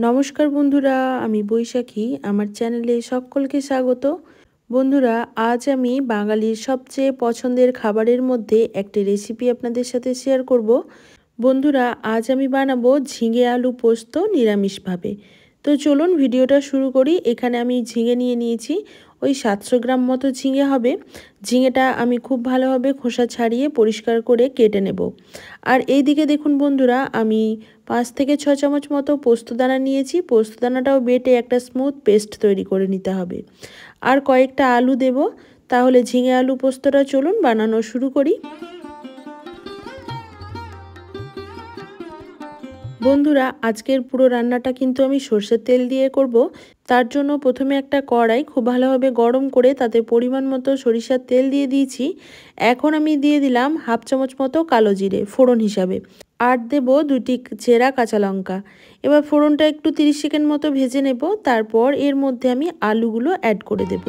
নমস্কার বন্ধুরা, আমি বৈশাখী। আমার চ্যানেলে সকলকে স্বাগত। বন্ধুরা, আজ আমি বাঙালির সবচেয়ে পছন্দের খাবারের মধ্যে একটি রেসিপি আপনাদের সাথে শেয়ার করব। বন্ধুরা, আজ আমি বানাবো ঝিঙে আলু পোস্ত নিরামিষভাবে। তো চলুন ভিডিওটা শুরু করি। এখানে আমি ঝিঙে নিয়ে নিয়েছি, ওই 700 গ্রাম মতো ঝিঙে হবে। ঝিঙেটা আমি খুব ভালোভাবে খোসা ছাড়িয়ে পরিষ্কার করে কেটে নেব। আর এই দিকে দেখুন বন্ধুরা, আমি 5 থেকে 6 চামচ মতো পোস্তদানা নিয়েছি। পোস্তদানাটাও বেটে একটা স্মুথ পেস্ট তৈরি করে নিতে হবে। আর কয়েকটা আলু দেব। তাহলে ঝিঙে আলু পোস্তটা চলুন বানানো শুরু করি। বন্ধুরা, আজকের পুরো রান্নাটা কিন্তু আমি সর্ষের তেল দিয়ে করব। তার জন্য প্রথমে একটা কড়াই খুব ভালোভাবে গরম করে তাতে পরিমাণ মতো সরিষার তেল দিয়ে দিয়েছি। এখন আমি দিয়ে দিলাম হাফ চামচ মতো কালো জিরে ফোড়ন হিসাবে, আর দেব 2টি চেরা কাঁচা লঙ্কা। এবার ফোড়নটা একটু 30 সেকেন্ড মতো ভেজে নেব। তারপর এর মধ্যে আমি আলুগুলো অ্যাড করে দেব।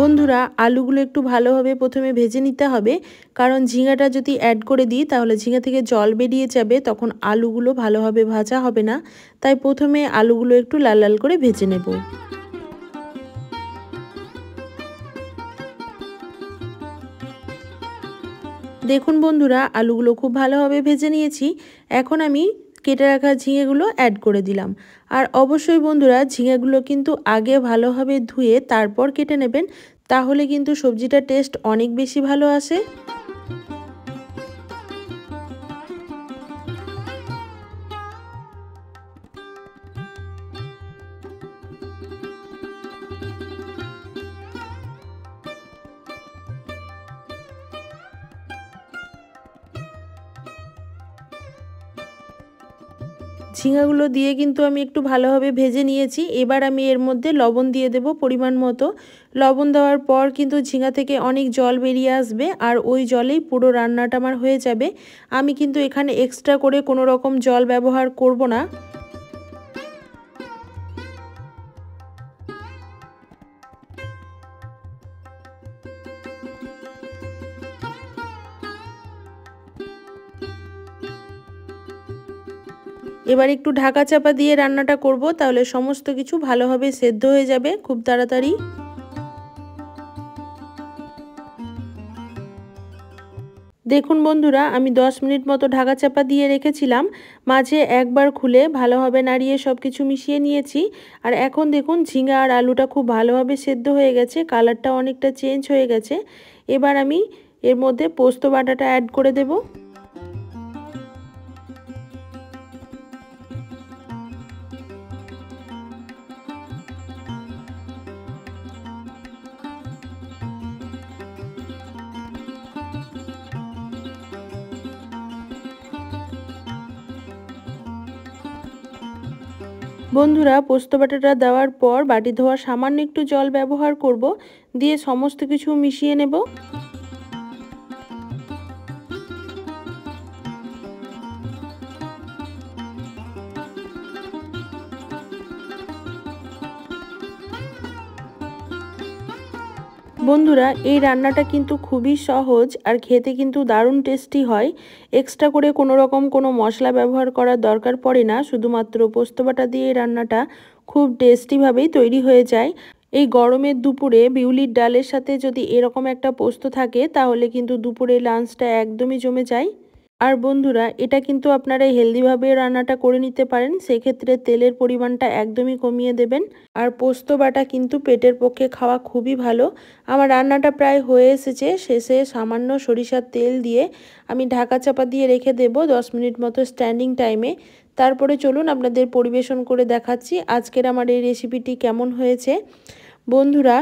বন্ধুরা, আলুগুলো একটু ভালোভাবে প্রথমে ভেজে নিতে হবে, কারণ ঝিঙাটা যদি অ্যাড করে দিই তাহলে ঝিঙা থেকে জল বেরিয়ে যাবে, তখন আলুগুলো ভালোভাবে ভাজা হবে না। তাই প্রথমে আলুগুলো একটু লাল লাল করে ভেজে নেব। দেখুন বন্ধুরা, আলুগুলো খুব ভালোভাবে ভেজে নিয়েছি। এখন আমি কেটে রাখা ঝিঙেগুলো অ্যাড করে দিলাম। আর অবশ্যই বন্ধুরা, ঝিঙেগুলো কিন্তু আগে ভালোভাবে ধুয়ে তারপর কেটে নেবেন, তাহলে কিন্তু সবজিটার টেস্ট অনেক বেশি ভালো আসে। ঝিঙাগুলো দিয়ে কিন্তু আমি একটু ভালোভাবে ভেজে নিয়েছি। এবার আমি এর মধ্যে লবণ দিয়ে দেব পরিমাণ মতো। লবণ দেওয়ার পর কিন্তু ঝিঙা থেকে অনেক জল বেরিয়ে আসবে, আর ওই জলেই পুরো রান্নাটা আমার হয়ে যাবে। আমি কিন্তু এখানে এক্সট্রা করে কোনো রকম জল ব্যবহার করব না। এবার একটু ঢাকা চাপা দিয়ে রান্নাটা করব, তাহলে সমস্ত কিছু ভালোভাবে সেদ্ধ হয়ে যাবে খুব তাড়াতাড়ি। দেখুন বন্ধুরা, আমি 10 মিনিট মতো ঢাকা চাপা দিয়ে রেখেছিলাম। মাঝে একবার খুলে ভালোভাবে নাড়িয়ে সব কিছু মিশিয়ে নিয়েছি। আর এখন দেখুন ঝিঙা আর আলুটা খুব ভালোভাবে সেদ্ধ হয়ে গেছে, কালারটা অনেকটা চেঞ্জ হয়ে গেছে। এবার আমি এর মধ্যে পোস্ত বাটাটা অ্যাড করে দেব। বন্ধুরা, পোস্ত বাটাটা দেওয়ার পর বাটি ধোয়ার সামান্য একটু জল ব্যবহার করব, দিয়ে সমস্ত কিছু মিশিয়ে নেব। বন্ধুরা, এই রান্নাটা কিন্তু খুবই সহজ আর খেতে কিন্তু দারুণ টেস্টি হয়। এক্সট্রা করে কোনো মশলা ব্যবহার করার দরকার পড়ে না। শুধুমাত্র পোস্ত বাটা দিয়ে এই রান্নাটা খুব টেস্টিভাবেই তৈরি হয়ে যায়। এই গরমের দুপুরে বিউলির ডালের সাথে যদি এরকম একটা পোস্ত থাকে, তাহলে কিন্তু দুপুরে লাঞ্চটা একদমই জমে যায়। আর বন্ধুরা, এটা কিন্তু আপনারা হেলদিভাবে রান্নাটা করে নিতে পারেন। সেক্ষেত্রে তেলের পরিমাণটা একদমই কমিয়ে দেবেন। আর পোস্ত বাটা কিন্তু পেটের পক্ষে খাওয়া খুবই ভালো। আমার রান্নাটা প্রায় হয়ে এসেছে। শেষে সামান্য সরিষার তেল দিয়ে আমি ঢাকা চাপা দিয়ে রেখে দেব 10 মিনিট মতো স্ট্যান্ডিং টাইমে। তারপরে চলুন আপনাদের পরিবেশন করে দেখাচ্ছি আজকের আমার এই রেসিপিটি কেমন হয়েছে। বন্ধুরা,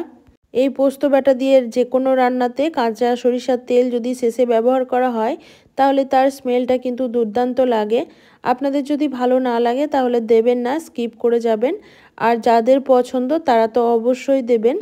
এই পোস্ত বাটা দিয়ে যে কোনো রান্নাতে কাঁচা সরিষার তেল যদি শেষে ব্যবহার করা হয়, তাহলে তার স্মেলটা কিন্তু দুর্দান্ত লাগে। আপনাদের যদি ভালো না লাগে তাহলে দেবেন না, স্কিপ করে যাবেন। আর যাদের পছন্দ তারা তো অবশ্যই দেবেন।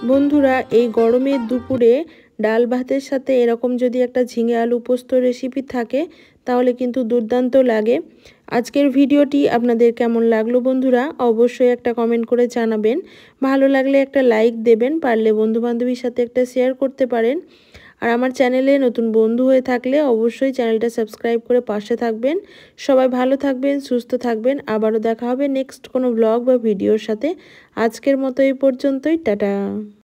বন্ধুরা এই গরমের দুপুরে ডাল ভাতের সাথে এরকম যদি একটা ঝিঙে আলু পোস্ত রেসিপি থাকে তাহলে কিন্তু দুর্দান্ত লাগে। আজকের ভিডিওটি আপনাদের কেমন লাগলো বন্ধুরা অবশ্যই একটা কমেন্ট করে জানাবেন। ভালো লাগলে একটা লাইক দেবেন, পারলে বন্ধুবান্ধবীর সাথে একটা শেয়ার করতে পারেন। আর আমার চ্যানেলে নতুন বন্ধু হয়ে থাকলে অবশ্যই চ্যানেলটা সাবস্ক্রাইব করে পাশে থাকবেন। সবাই ভালো থাকবেন, সুস্থ থাকবেন। আবারও দেখা হবে নেক্সট কোনো ব্লগ বা ভিডিওর সাথে। আজকের মতো এই পর্যন্তই, টাটা।